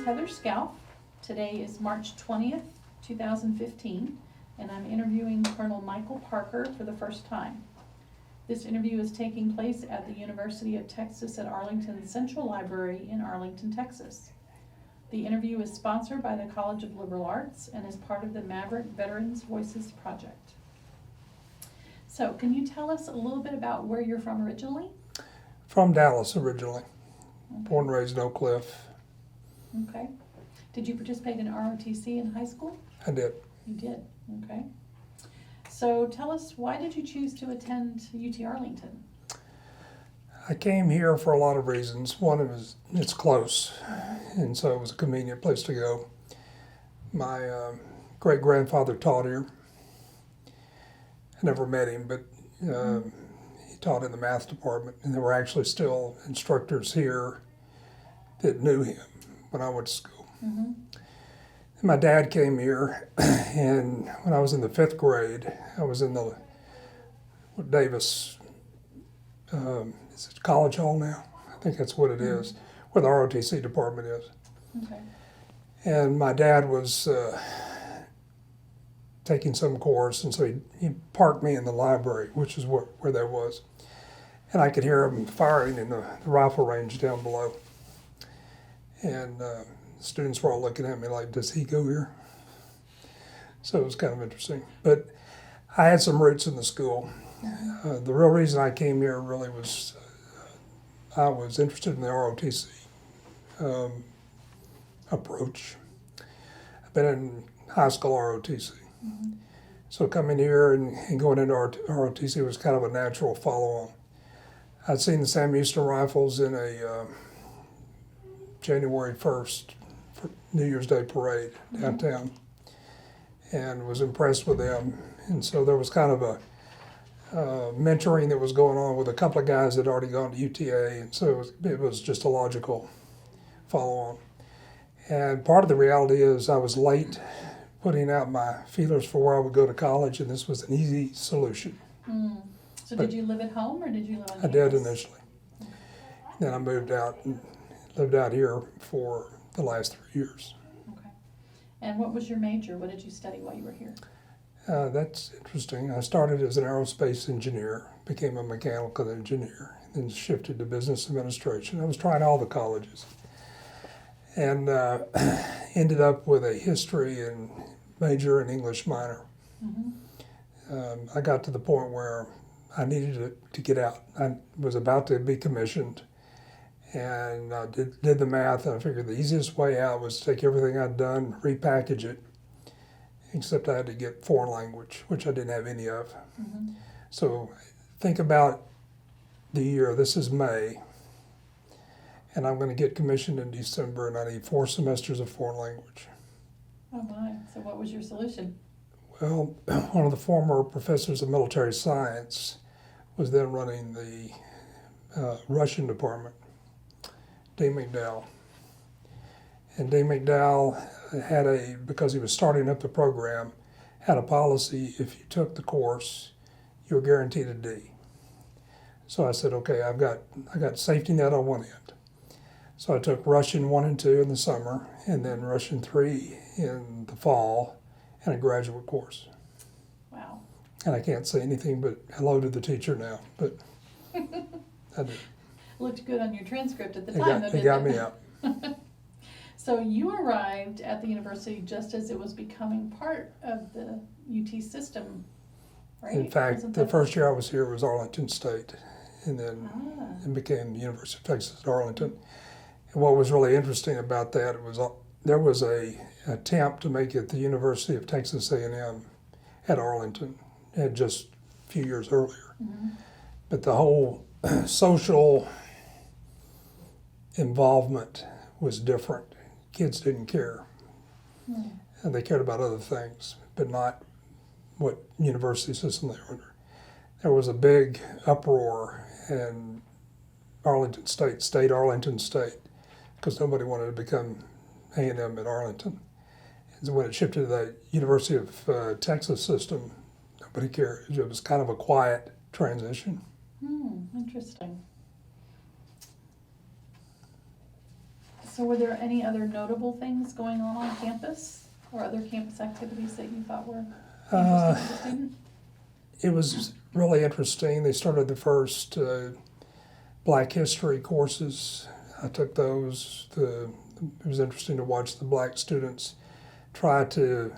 Heather Scalf. Today is March 20th, 2015, and I'm interviewing Colonel Michael Parker for the first time. This interview is taking place at the University of Texas at Arlington Central Library in Arlington, Texas. The interview is sponsored by the College of Liberal Arts and is part of the Maverick Veterans Voices Project. So, can you tell us a little bit about where you're from originally? From Dallas originally. Okay. Born and raised in Oak Cliff. Okay. Did you participate in ROTC in high school? I did. You did, okay. So tell us, why did you choose to attend UT Arlington? I came here for a lot of reasons. One is it's close, and so it was a convenient place to go. My great-grandfather taught here. I never met him, but he taught in the math department, and there were actually still instructors here that knew him when I went to school. Mm-hmm. And my dad came here, and when I was in the 5th grade, I was in the Davis, is it College Hall now? I think that's what it is, where the ROTC department is. Okay. And my dad was taking some course, and so he parked me in the library, which is where that was. And I could hear him firing in the rifle range down below. And students were all looking at me like, does he go here? So it was kind of interesting. But I had some roots in the school. The real reason I came here really was I was interested in the ROTC approach. I've been in high school ROTC. Mm-hmm. So coming here and going into ROTC was kind of a natural follow-on. I'd seen the Sam Houston Rifles in a January 1st for New Year's Day parade downtown, and was impressed with them. And so there was kind of a mentoring that was going on with a couple of guys that had already gone to UTA, and so it was just a logical follow-on. And part of the reality is I was late putting out my feelers for where I would go to college, and this was an easy solution. Mm. So did you live at home or did you live on I campus? did initially. Then I moved out and lived out here for the last 3 years. Okay. And what was your major? What did you study while you were here? That's interesting. I started as an aerospace engineer, became a mechanical engineer, then shifted to business administration. I was trying all the colleges, and ended up with a history and major and English minor. Mm-hmm. I got to the point where I needed to get out. I was about to be commissioned, and I did the math, and I figured the easiest way out was to take everything I'd done, repackage it, except I had to get foreign language, which I didn't have any of. Mm-hmm. So think about the year. This is May, and I'm going to get commissioned in December, and I need 4 semesters of foreign language. Oh my, so what was your solution? Well, one of the former professors of military science was then running the Russian department, Dean McDowell. And Dean McDowell had because he was starting up the program, had a policy: if you took the course, you were guaranteed a D. So I said, okay, I got safety net on one end. So I took Russian 1 and 2 in the summer, and then Russian 3 in the fall, and a graduate course. Wow. And I can't say anything but hello to the teacher now, but I did. Looked good on your transcript at the time, though, It didn't got me out. So you arrived at the university just as it was becoming part of the UT system, right? In fact, Wasn't the that- first year I was here was Arlington State, and then Ah. it became the University of Texas at Arlington. And what was really interesting about that was there was a attempt to make it the University of Texas A&M at Arlington, just a few years earlier. Mm-hmm. But the whole social involvement was different. Kids didn't care, Mm. and they cared about other things, but not what university system they were under. There was a big uproar in Arlington State, Arlington State, because nobody wanted to become A&M at Arlington. And so when it shifted to the University of Texas system, nobody cared. It was kind of a quiet transition. Interesting. So were there any other notable things going on campus or other campus activities that you thought were interesting as a student? It was really interesting. They started the first Black History courses. I took those. It was interesting to watch the black students try to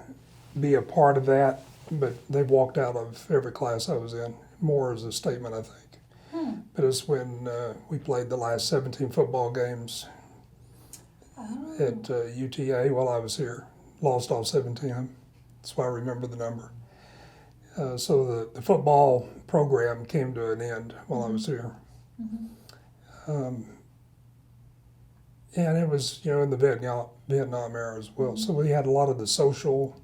be a part of that, but they walked out of every class I was in, more as a statement, I think. But it's when we played the last 17 football games at UTA while I was here. Lost all 17 of them. That's why I remember the number. So the football program came to an end while I was here. And it was, in the Vietnam era as well. So we had a lot of the social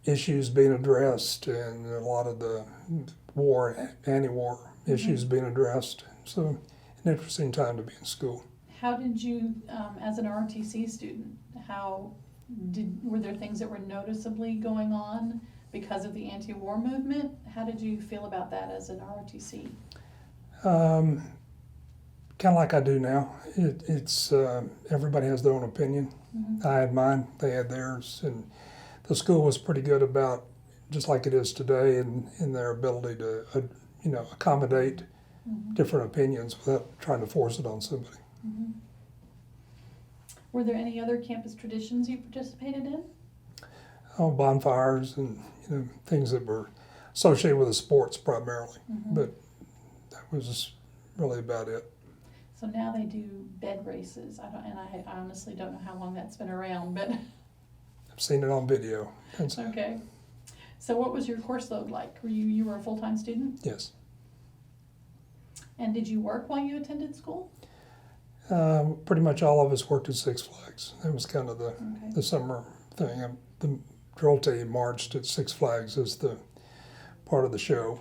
issues being addressed and a lot of the anti-war issues being addressed. So an interesting time to be in school. How did you, as an ROTC student, were there things that were noticeably going on because of the anti-war movement? How did you feel about that as an ROTC? Kind of like I do now. It's everybody has their own opinion. I had mine, they had theirs, and the school was pretty good about, just like it is today, in their ability to accommodate different opinions without trying to force it on somebody. Were there any other campus traditions you participated in? Oh, bonfires and things that were associated with the sports primarily, but that was really about it. So now they do bed races. I honestly don't know how long that's been around, but I've seen it on video. okay. So what was your course load like? You were a full-time student? Yes. And did you work while you attended school? Pretty much all of us worked at Six Flags. That was kind of the summer thing. The drill team marched at Six Flags as the part of the show,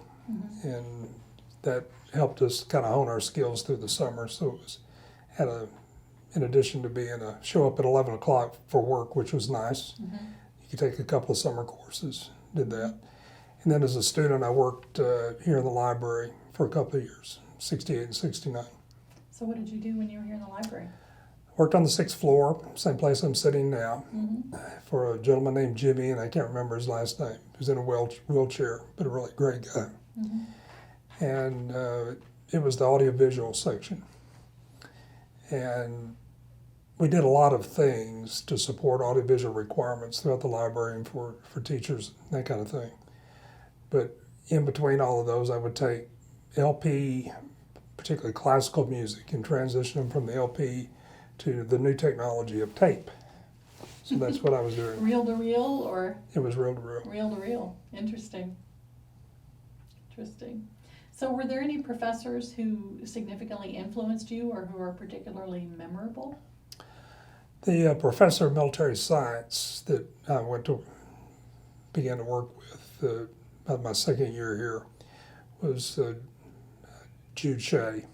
and that helped us kind of hone our skills through the summer. So it was in addition to being show up at 11 o'clock for work, which was nice. You could take a couple of summer courses, did that. And then as a student, I worked here in the library for a couple of years, 68 and 69. So what did you do when you were here in the library? Worked on the 6th floor, same place I'm sitting now, for a gentleman named Jimmy, and I can't remember his last name. He was in a wheelchair, but a really great guy. And it was the audiovisual section. And we did a lot of things to support audiovisual requirements throughout the library and for teachers, that kind of thing. But in between all of those, I would take LP, particularly classical music, and transition them from the LP to the new technology of tape. So that's what I was doing. Reel to reel, or? It was reel to reel. Reel to reel. Interesting. So were there any professors who significantly influenced you or who are particularly memorable? The professor of military science that I began to work with about my second year here was Jude Shea.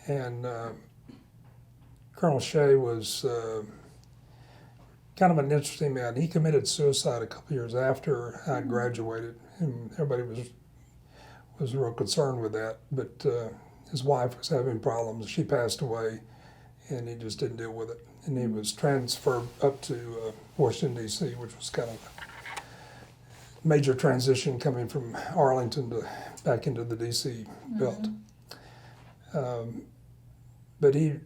And Colonel Shea was kind of an interesting man. He committed suicide a couple years after I graduated, and everybody was real concerned with that. But his wife was having problems. She passed away, and he just didn't deal with it. And he was transferred up to Washington, D.C., which was kind of a major transition coming from Arlington to back into the D.C. belt. But he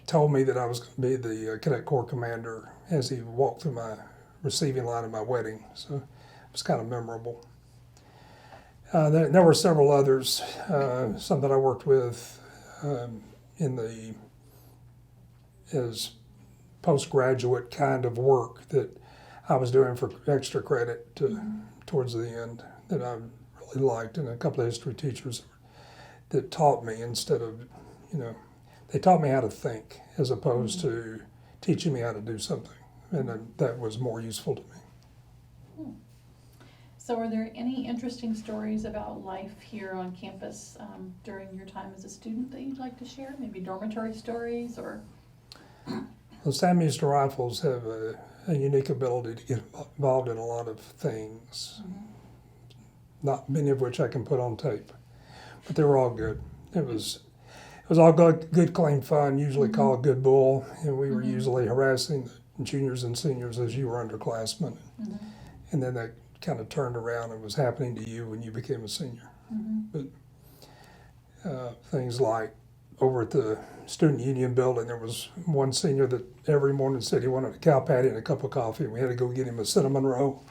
told me that I was going to be the Cadet Corps commander as he walked through my receiving line at my wedding. So it was kind of memorable. There were several others, some that I worked with as postgraduate kind of work that I was doing for extra credit towards the end that I really liked, and a couple of history teachers that taught me instead of, they taught me how to think as opposed to teaching me how to do something, and that was more useful to me. So are there any interesting stories about life here on campus during your time as a student that you'd like to share? Maybe dormitory stories or? Well, Sam Houston Rifles have a unique ability to get involved in a lot of things, not many of which I can put on tape, but they were all good. It was It was all good, clean fun, usually Mhm. called Good Bull, and we were Mhm. usually harassing the juniors and seniors as you were underclassmen. Mhm. And then that kind of turned around and was happening to you when you became a senior. Mhm. Things like over at the student union building, there was one senior that every morning said he wanted a cow patty and a cup of coffee. We had to go get him a cinnamon roll,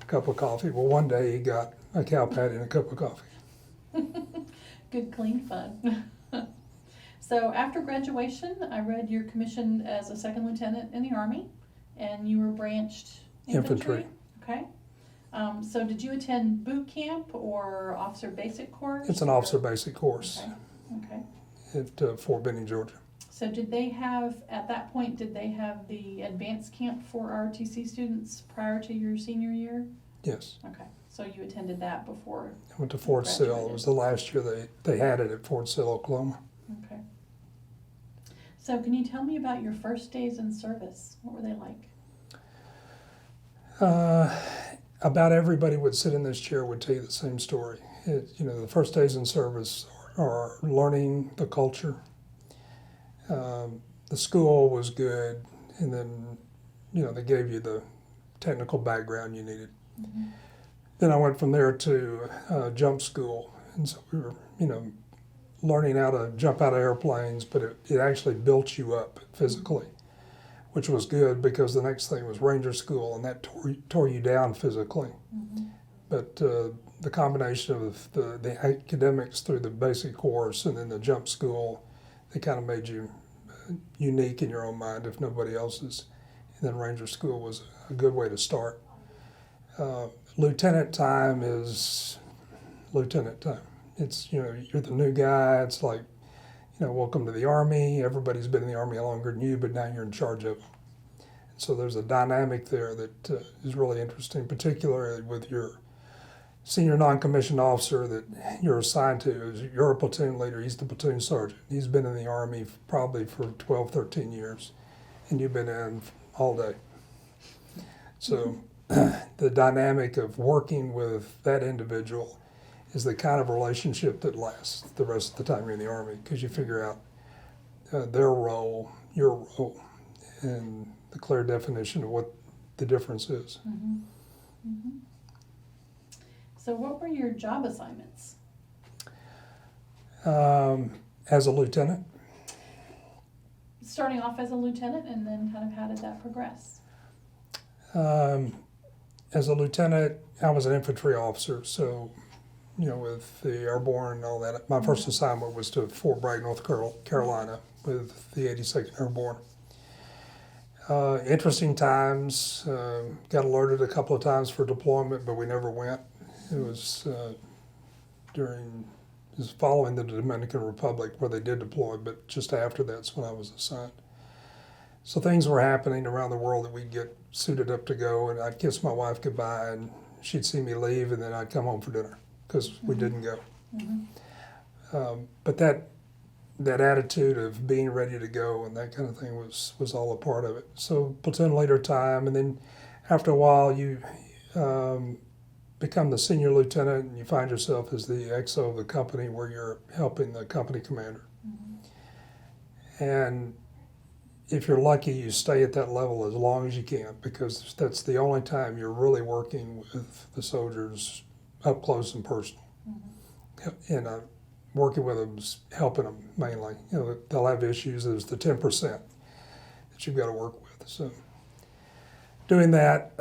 a cup of coffee. Well, one day he got a cow patty and a cup of coffee. Good, clean fun. So after graduation, I read your commission as a second lieutenant in the Army, and you were branched infantry. Okay. So did you attend boot camp or officer basic course? It's an or- officer basic course Okay. at Fort Benning, Georgia. So did they have, at that point, did they have the advanced camp for ROTC students prior to your senior year? Yes. Okay, so you attended that before, I went to Fort Sill. It was the last year they had it at Fort Sill, Oklahoma. okay. So can you tell me about your first days in service? What were they like? About everybody would sit in this chair would tell you the same story. The first days in service are learning the culture. The school was good, and then, they gave you the technical background you needed. Mm-hmm. Then I went from there to jump school, and so we were, learning how to jump out of airplanes, but it actually built you up physically, which was good because the next thing was Ranger School, and that tore you down physically. Mm-hmm. But the combination of the academics through the basic course and then the jump school, they kind of made you unique in your own mind if nobody else's. And then Ranger School was a good way to start. Lieutenant time is lieutenant time. It's, you're the new guy. It's like, welcome to the Army. Everybody's been in the Army longer than you, but now you're in charge of them. So there's a dynamic there that is really interesting, particularly with your senior non-commissioned officer that you're assigned to. You're a platoon leader. He's the platoon sergeant. He's been in the Army probably for 12, 13 years, and you've been in all day. So the dynamic of working with that individual is the kind of relationship that lasts the rest of the time you're in the Army, because you figure out their role, your role, and the clear definition of what the difference is. Mm-hmm. Mm-hmm. So what were your job assignments? As a lieutenant, Starting off as a lieutenant, and then kind of how did that progress? as a lieutenant, I was an infantry officer, so with the airborne and all that. My first assignment was to Fort Bragg, North Carolina, with the 82nd Airborne. Interesting times. Got alerted a couple of times for deployment, but we never went. It was following the Dominican Republic where they did deploy, but just after that's when I was assigned. So things were happening around the world that we'd get suited up to go, and I'd kiss my wife goodbye, and she'd see me leave, and then I'd come home for dinner because we didn't go. Mm-hmm. But that attitude of being ready to go and that kind of thing was all a part of it. So platoon leader time, and then after a while you become the senior lieutenant, and you find yourself as the XO of the company where you're helping the company commander. Mm-hmm. And if you're lucky, you stay at that level as long as you can, because that's the only time you're really working with the soldiers up close and personal. Mm-hmm. And working with them is helping them mainly. They'll have issues. There's the 10% that you've got to work with. So doing that,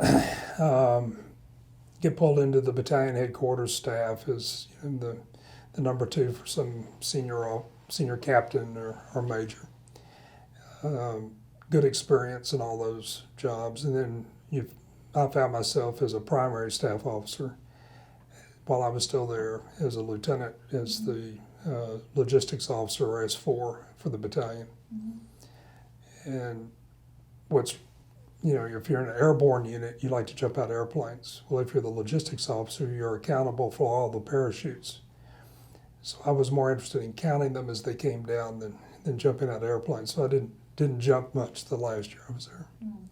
get pulled into the battalion headquarters staff as the number two for some senior captain or major. Good experience in all those jobs. And then I found myself as a primary staff officer while I was still there as a lieutenant, as the logistics officer, or S4 for the battalion. Mm-hmm. And if you're in an airborne unit, you like to jump out of airplanes. Well, if you're the logistics officer, you're accountable for all the parachutes. So I was more interested in counting them as they came down than jumping out of airplanes. So I didn't jump much the last year I was there. Mm-hmm.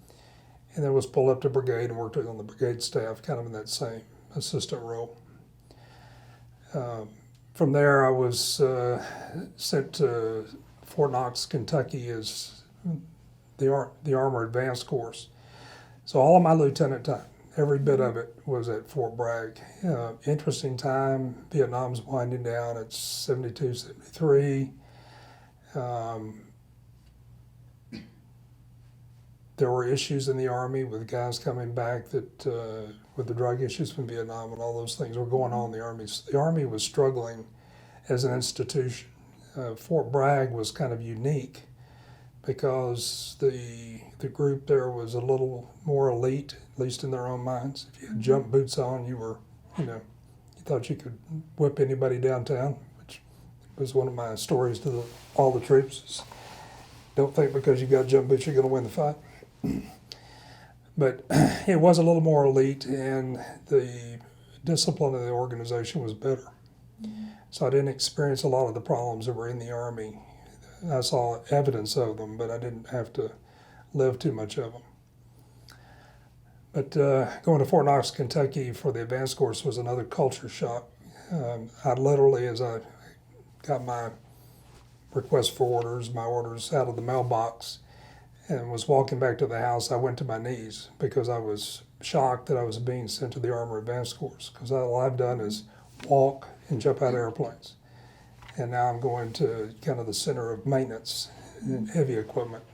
And then was pulled up to brigade and worked on the brigade staff, kind of in that same assistant role. From there, I was sent to Fort Knox, Kentucky, as the Armor Advanced Course. So all of my lieutenant time, every bit of it, was at Fort Bragg. Interesting time. Vietnam's winding down. It's 72, 73. There were issues in the Army with guys coming back that with the drug issues from Vietnam, and all those things were going on in the Army. So the Army was struggling as an institution. Fort Bragg was kind of unique because the group there was a little more elite, at least in their own minds. If you had jump boots on, you thought you could whip anybody downtown, which was one of my stories to all the troops. Don't think because you got jump boots you're going to win the fight. But it was a little more elite, and the discipline of the organization was better. So I didn't experience a lot of the problems that were in the Army. I saw evidence of them, but I didn't have to live too much of them. But going to Fort Knox, Kentucky for the advanced course was another culture shock. I literally, as I got my request for orders, my orders out of the mailbox, and was walking back to the house, I went to my knees because I was shocked that I was being sent to the Armor Advanced Course, because all I've done is walk and jump out of airplanes. And now I'm going to kind of the center of maintenance and heavy equipment.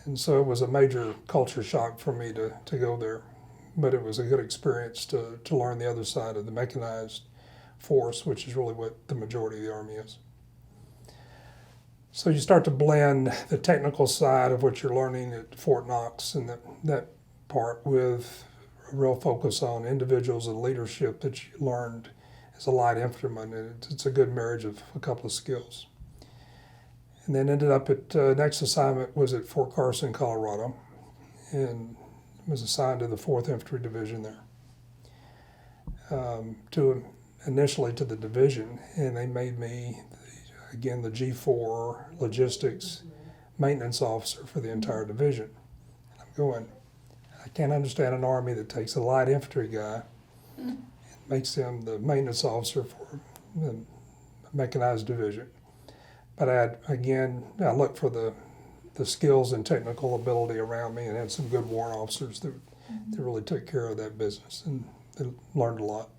And so it was a major culture shock for me to go there. But it was a good experience to learn the other side of the mechanized force, which is really what the majority of the Army is. So you start to blend the technical side of what you're learning at Fort Knox and that part with a real focus on individuals and leadership that you learned as a light infantryman. And it's a good marriage of a couple of skills. And then ended up at next assignment was at Fort Carson, Colorado, and was assigned to the 4th Infantry Division there. Initially to the division, and they made me again the G4 logistics maintenance officer for the entire division. And I'm going, I can't understand an Army that takes a light infantry guy and makes him the maintenance officer for the mechanized division. But I looked for the skills and technical ability around me, and had some good warrant officers that really took care of that business, and they learned a lot.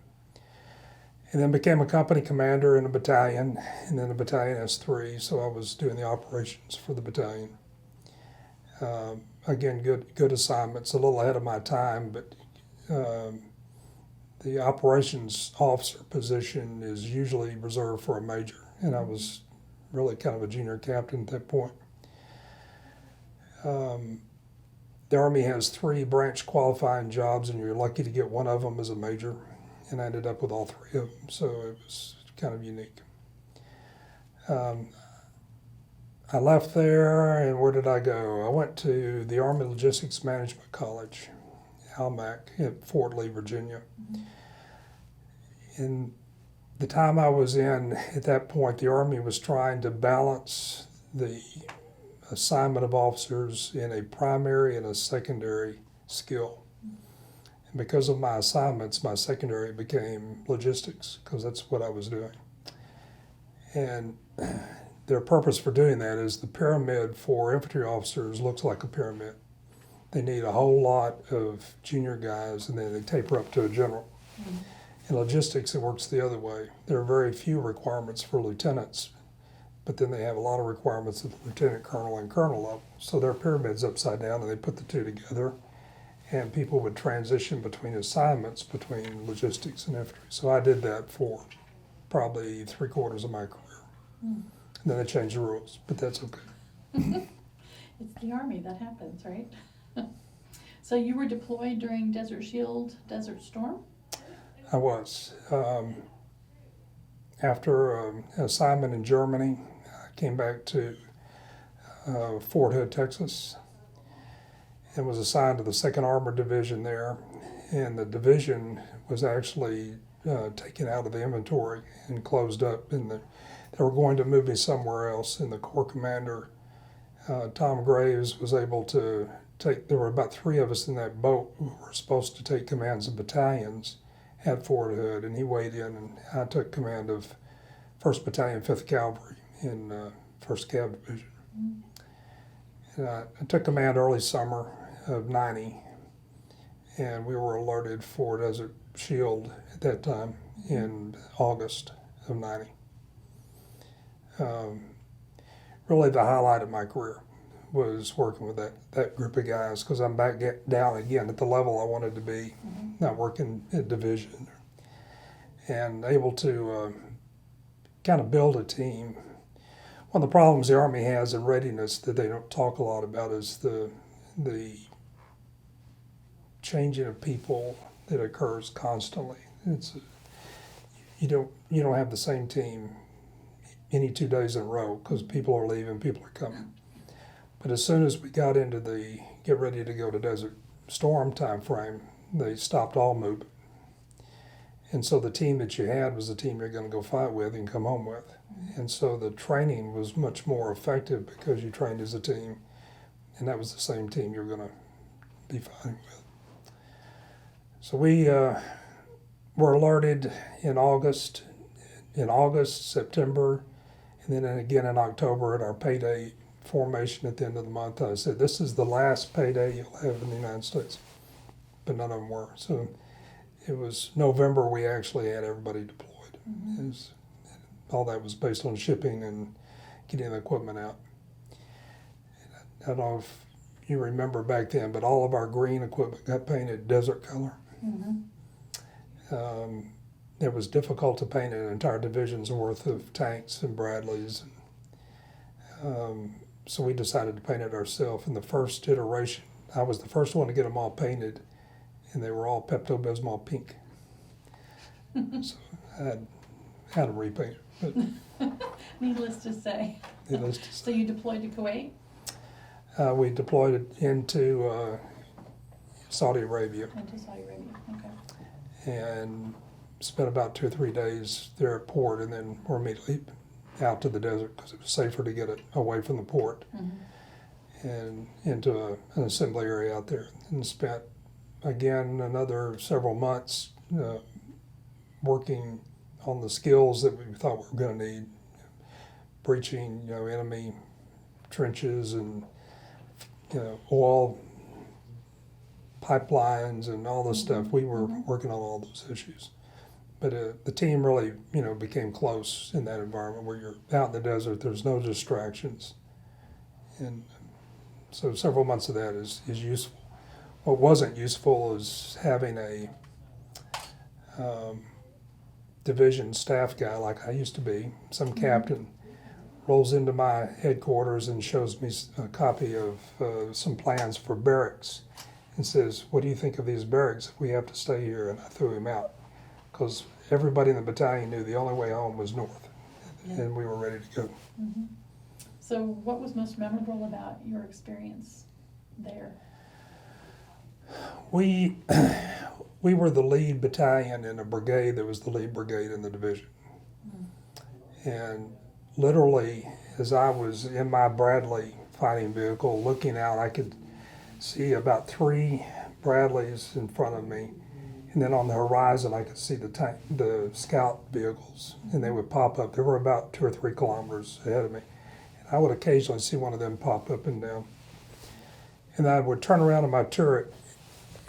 And then became a company commander in a battalion, and then the battalion S3, so I was doing the operations for the battalion. Again, good assignments, a little ahead of my time, but the operations officer position is usually reserved for a major, and I was really kind of a junior captain at that point. The Army has 3 branch qualifying jobs, and you're lucky to get one of them as a major. And I ended up with all 3 of them, so it was kind of unique. I left there, and where did I go? I went to the Army Logistics Management College, ALMAC, at Fort Lee, Virginia. In the time I was in, at that point, the Army was trying to balance the assignment of officers in a primary and a secondary skill. Because of my assignments, my secondary became logistics, because that's what I was doing. And their purpose for doing that is the pyramid for infantry officers looks like a pyramid. They need a whole lot of junior guys, and then they taper up to a general. In logistics, it works the other way. There are very few requirements for lieutenants, but then they have a lot of requirements at the lieutenant colonel and colonel level. So their pyramid's upside down, and they put the two together. And people would transition between assignments between logistics and infantry. So I did that for probably 3/4 of my career. And then they changed the rules, but that's okay. It's the Army, that happens, right? So you were deployed during Desert Shield, Desert Storm? I was. After an assignment in Germany, I came back to Fort Hood, Texas, and was assigned to the 2nd Armored Division there. And the division was actually taken out of the inventory and closed up. And they were going to move me somewhere else. And the Corps commander, Tom Graves, was able to there were about 3 of us in that boat who were supposed to take commands of battalions at Fort Hood. And he weighed in, and I took command of 1st Battalion, 5th Cavalry in 1st Cav Division. And I took command early summer of '90, and we were alerted for Desert Shield at that time in August of '90. Really the highlight of my career was working with that group of guys, because I'm back down again at the level I wanted to be, not working at division, and able to kind of build a team. One of the problems the Army has in readiness that they don't talk a lot about is the changing of people that occurs constantly. You don't have the same team any 2 days in a row, because people are leaving, people are coming. But as soon as we got into the get ready to go to Desert Storm time frame, they stopped all movement. And so the team that you had was the team you're going to go fight with and come home with. And so the training was much more effective because you trained as a team, and that was the same team you're going to be fighting with. So we were alerted in August, September, and then again in October at our payday formation at the end of the month. I said, this is the last payday you'll have in the United States. But none of them were. So it was November we actually had everybody deployed. All that was based on shipping and getting the equipment out. I don't know if you remember back then, but all of our green equipment got painted desert color. It was difficult to paint an entire division's worth of tanks and Bradleys. So we decided to paint it ourselves. In the first iteration, I was the first one to get them all painted, and they were all Pepto-Bismol pink. So I had them repainted. Needless to say. So you deployed to Kuwait? We deployed it into Saudi Arabia. Into Saudi Arabia, okay. And spent about 2 or 3 days there at port, and then we're immediately out to the desert because it was safer to get it away from the port and into an assembly area out there. And spent, again, another several months working on the skills that we thought we were going to need, breaching, enemy trenches and, oil pipelines and all this stuff. We were working on all those issues. But the team really, became close in that environment where you're out in the desert, there's no distractions. And so several months of that is useful. What wasn't useful is having a division staff guy like I used to be, some captain, rolls into my headquarters and shows me a copy of some plans for barracks and says, what do you think of these barracks if we have to stay here? And I threw him out because everybody in the battalion knew the only way home was north, and we were ready to go. So what was most memorable about your experience there? We were the lead battalion in a brigade that was the lead brigade in the division. And literally, as I was in my Bradley fighting vehicle looking out, I could see about 3 Bradleys in front of me. And then on the horizon, I could see the scout vehicles, and they would pop up. They were about 2 or 3 kilometers ahead of me. And I would occasionally see one of them pop up and down. And I would turn around in my turret,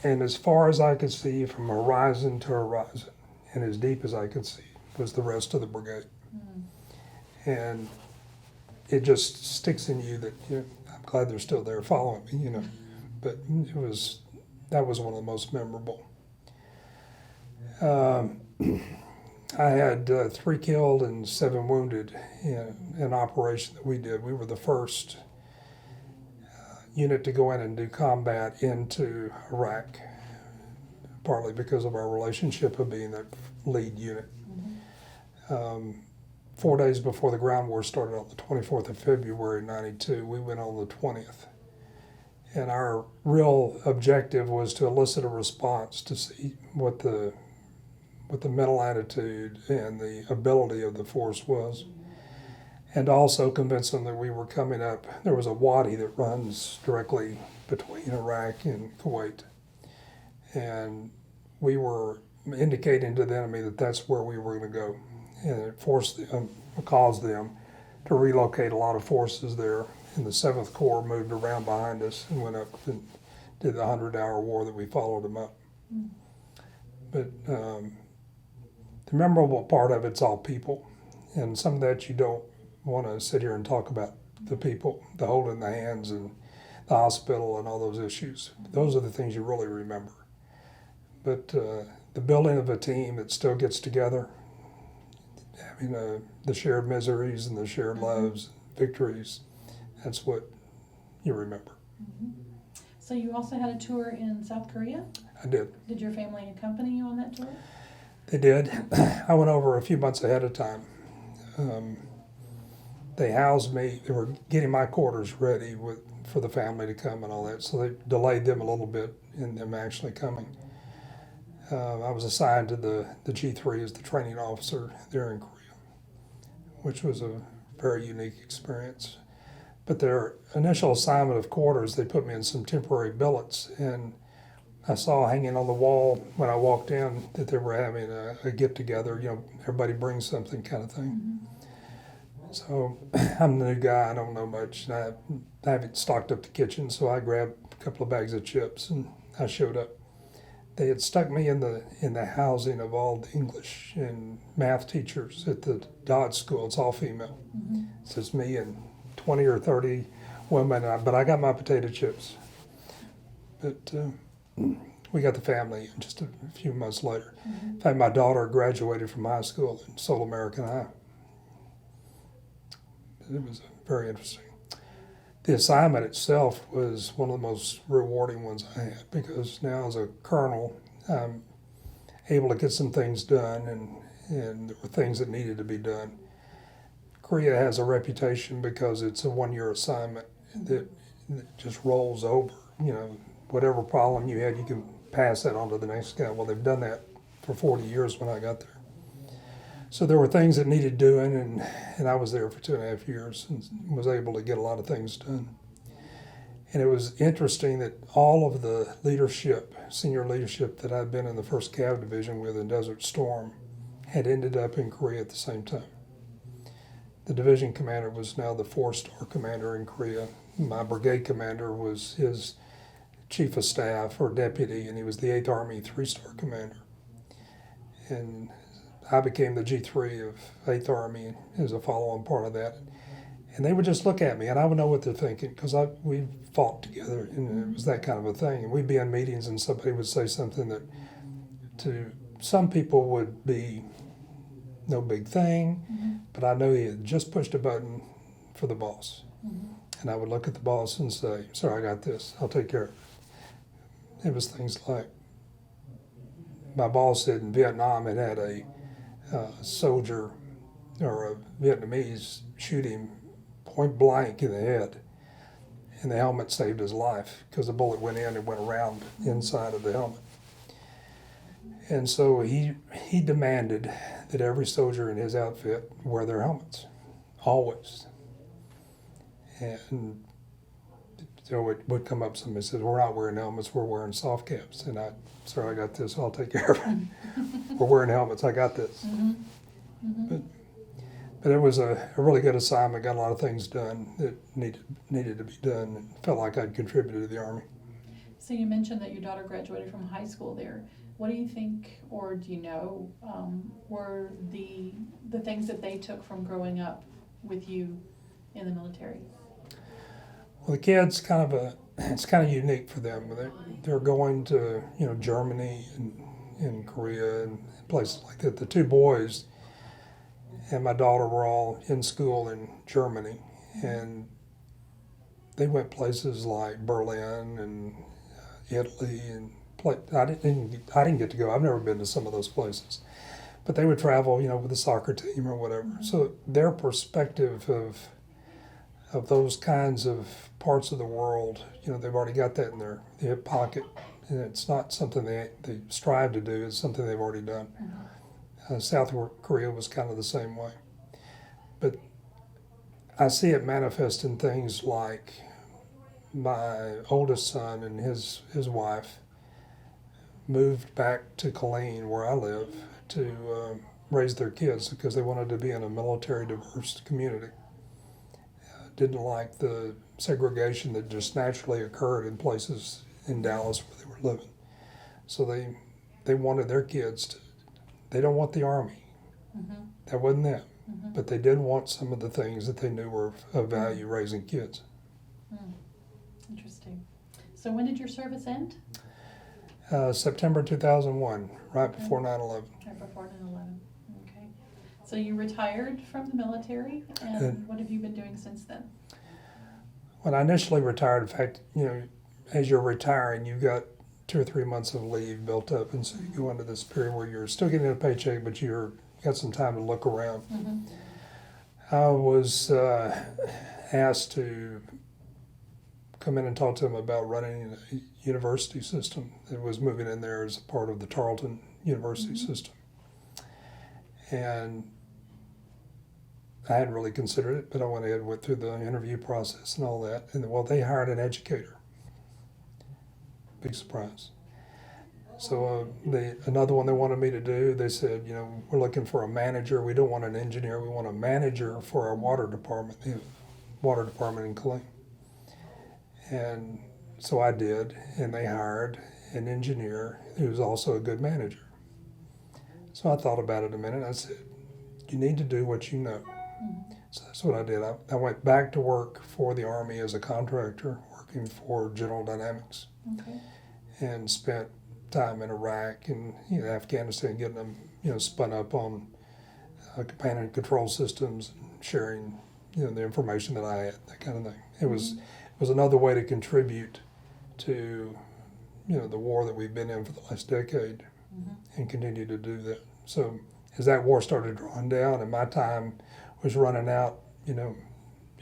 and as far as I could see from horizon to horizon, and as deep as I could see, was the rest of the brigade. And it just sticks in you that, I'm glad they're still there following me, But that was one of the most memorable. I had 3 killed and 7 wounded in an operation that we did. We were the first unit to go in and do combat into Iraq, partly because of our relationship of being that lead unit. 4 days before the ground war started on the 24th of February, '92, we went on the 20th. And our real objective was to elicit a response to see what the mental attitude and the ability of the force was, and also convince them that we were coming up. There was a wadi that runs directly between Iraq and Kuwait, and we were indicating to the enemy that that's where we were going to go. and it forced them, caused them to relocate a lot of forces there. And the 7th Corps moved around behind us and went up and did the 100-hour war that we followed them up. But the memorable part of it's all people, and some of that you don't want to sit here and talk about the people, the holding the hands and the hospital and all those issues. Those are the things you really remember. But the building of a team that still gets together, having the shared miseries and the shared loves, victories, that's what you remember. So you also had a tour in South Korea? I did. Did your family accompany you on that tour? They did. I went over a few months ahead of time. They housed me. They were getting my quarters ready for the family to come and all that, so they delayed them a little bit in them actually coming. I was assigned to the G3 as the training officer there in Korea, which was a very unique experience. But their initial assignment of quarters, they put me in some temporary billets, and I saw hanging on the wall when I walked in that they were having a get-together, everybody brings something kind of thing. So I'm the new guy, I don't know much, and I haven't stocked up the kitchen, so I grabbed a couple of bags of chips and I showed up. They had stuck me in the housing of all the English and math teachers at the Dodge School. It's all female. It's just me and 20 or 30 women, but I got my potato chips. But we got the family just a few months later. In fact, my daughter graduated from high school in Seoul American High. It was very interesting. The assignment itself was one of the most rewarding ones I had, because now as a colonel, I'm able to get some things done, and there were things that needed to be done. Korea has a reputation because it's a one-year assignment that just rolls over. Whatever problem you had, you can pass that on to the next guy. Well, they've done that for 40 years when I got there. So there were things that needed doing, and I was there for 2.5 years and was able to get a lot of things done. And it was interesting that all of the leadership, senior leadership that I'd been in the 1st Cav Division with in Desert Storm had ended up in Korea at the same time. The division commander was now the 4-star commander in Korea. My brigade commander was his chief of staff or deputy, and he was the 8th Army 3-star commander. And I became the G3 of 8th Army as a follow-on part of that. And they would just look at me, and I would know what they're thinking, because we fought together, and it was that kind of a thing. And we'd be in meetings, and somebody would say something that to some people would be no big thing, but I know he had just pushed a button for the boss. And I would look at the boss and say, "Sir, I got this. I'll take care of it." It was things like, my boss said in Vietnam it had a soldier or a Vietnamese shoot him point blank in the head, and the helmet saved his life because the bullet went in and went around the inside of the helmet. And so he demanded that every soldier in his outfit wear their helmets, always. And so it would come up, somebody says, "We're not wearing helmets, we're wearing soft caps." And "Sir, I got this, I'll take care of it." "We're wearing helmets, I got this." But it was a really good assignment, got a lot of things done that needed to be done, and felt like I'd contributed to the Army. So you mentioned that your daughter graduated from high school there. What do you think, or do you know, were the things that they took from growing up with you in the military? Well, the kids it's kind of unique for them. They're going to Germany and Korea and places like that. The 2 boys and my daughter were all in school in Germany, and they went places like Berlin and Italy and I didn't get to go. I've never been to some of those places, but they would travel, with the soccer team or whatever. So their perspective of those kinds of parts of the world, they've already got that in their hip pocket, and it's not something they strive to do. It's something they've already done. South Korea was kind of the same way, but I see it manifest in things like my oldest son and his wife moved back to Killeen, where I live, to raise their kids because they wanted to be in a military diverse community. Didn't like the segregation that just naturally occurred in places in Dallas where they were living. So they wanted their kids to, they don't want the Army. Mm-hmm. That wasn't them. Mm-hmm. But they did want some of the things that they knew were of value raising kids. Interesting. So when did your service end? September 2001, right Okay. before 9/11. Right before 9/11. Okay. So you retired from the military, and And- what have you been doing since then? When I initially retired, in fact, as you're retiring, you've got 2 or 3 months of leave built up, and so you go into this period where you're still getting a paycheck, but you're got some time to look around. Mm-hmm. I was asked to come in and talk to them about running a university system that was moving in there as a part of the Tarleton University Mhm. system. And I hadn't really considered it, but I went ahead and went through the interview process and all that. And well, they hired an educator. Big surprise. So another one they wanted me to do, they said, we're looking for a manager. We don't want an engineer. We want a manager for our water department, the water department in Killeen. And so I did, and they hired an engineer who was also a good manager. So I thought about it a minute. I said, you need to do what you know. Mm-hmm. So that's what I did. I went back to work for the Army as a contractor, working for General Dynamics, Okay. and spent time in Iraq and Afghanistan, getting them spun up on command and control systems, and sharing the information that I had, that kind of thing. It was another way to contribute to the war that we've been in for the last decade, Mm-hmm. and continue to do that. So as that war started drawing down and my time was running out,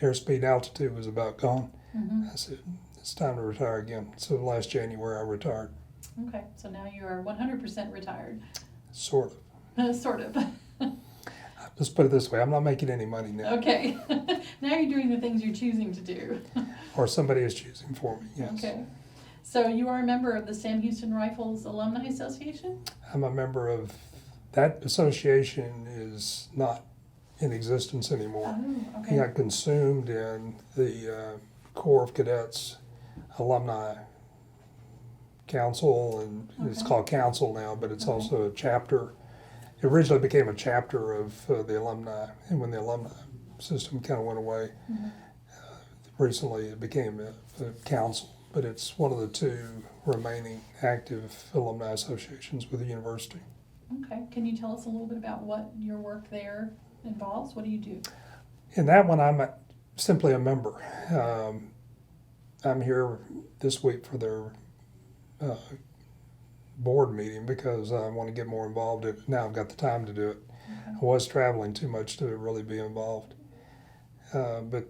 airspeed altitude was about gone, Mm-hmm. I said, it's time to retire again. So last January I retired, Okay. So now you are 100% retired. sort of. Sort of. Let's put it this way, I'm not making any money now. Okay. Now you're doing the things you're choosing to do. Or somebody is choosing for me, yes. Okay. So you are a member of the Sam Houston Rifles Alumni Association? I'm a member of, that association is not in existence anymore. Oh, It okay. got consumed in the Corps of Cadets Alumni Council, and it's Okay. called Council now, but it's Okay. also a chapter. It originally became a chapter of the alumni, and when the alumni system kind of went away, Mhm. recently it became a council. But it's one of the 2 remaining active alumni associations with the university. Okay. Can you tell us a little bit about what your work there involves? What do you do? In that one, I'm simply a member. I'm here this week for their board meeting because I want to get more involved in it. Now I've got the time to do it. Okay. I was traveling too much to really be involved. But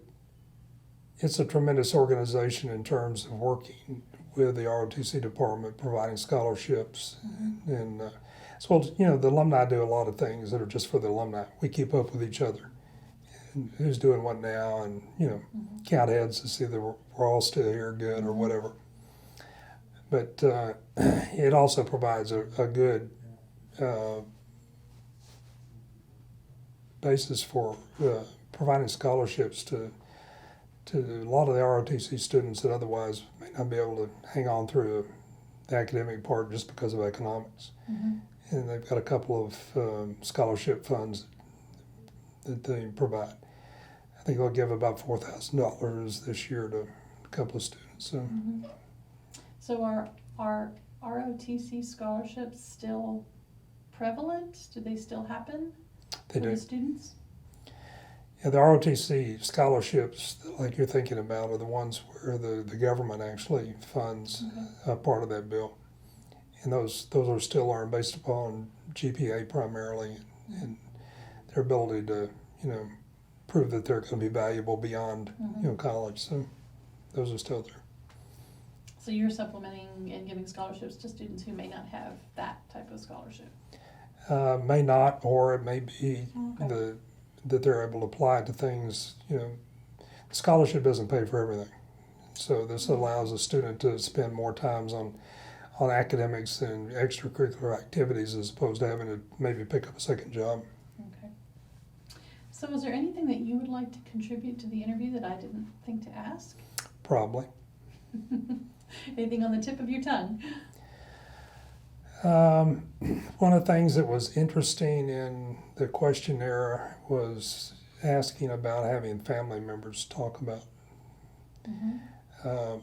it's a tremendous organization in terms of working with the ROTC department, providing scholarships. Mhm. And the alumni do a lot of things that are just for the alumni. We keep up with each other. And who's doing what now, and Mhm. count heads to see that we're all still here good or Mhm. whatever. But it also provides a good basis for providing scholarships to a lot of the ROTC students that otherwise may not be able to hang on through the academic part just because of economics. Mhm. And they've got a couple of scholarship funds that they provide. I think they'll give about $4,000 this year to a couple of students. So Mhm. So are ROTC scholarships still prevalent? Do they still happen they for do. the students? Yeah, the ROTC scholarships, like you're thinking about, are the ones where the government actually funds Okay. a part of that bill. And those are still earned based upon GPA primarily, and their ability to, prove that they're going to be valuable beyond, Mhm. college. So those are still there. So you're supplementing and giving scholarships to students who may not have that type of scholarship? May not, or it may be Okay. that they're able to apply it to things. The scholarship doesn't pay for everything, so this allows a student to spend more times on on academics and extracurricular activities as opposed to having to maybe pick up a second job. Okay. So is there anything that you would like to contribute to the interview that I didn't think to ask? Probably. Anything on the tip of your tongue? One of the things that was interesting in the questionnaire was asking about having family members talk about. Mm-hmm.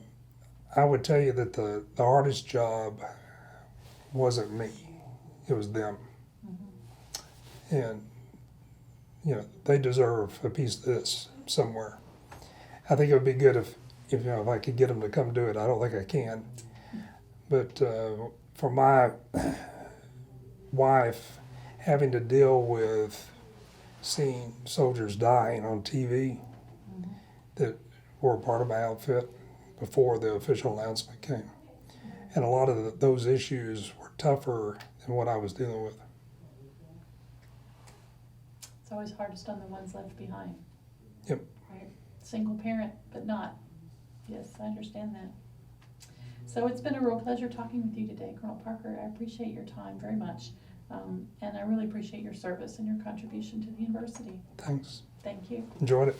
I would tell you that the hardest job wasn't me, it was them. Mm-hmm. And, you know, they deserve a piece of this somewhere. I think it would be good if you know, if I could get them to come do it. I don't think I can. But for my wife, having to deal with seeing soldiers dying on TV Mm-hmm. that were a part of my outfit before the official announcement came. And a lot of those issues were tougher than what I was dealing with. It's always hardest on the ones left behind. Yep. Right. Single parent, but not. Yes, I understand that. So it's been a real pleasure talking with you today, Colonel Parker. I appreciate your time very much. And I really appreciate your service and your contribution to the university. Thanks. Thank you. Enjoyed it.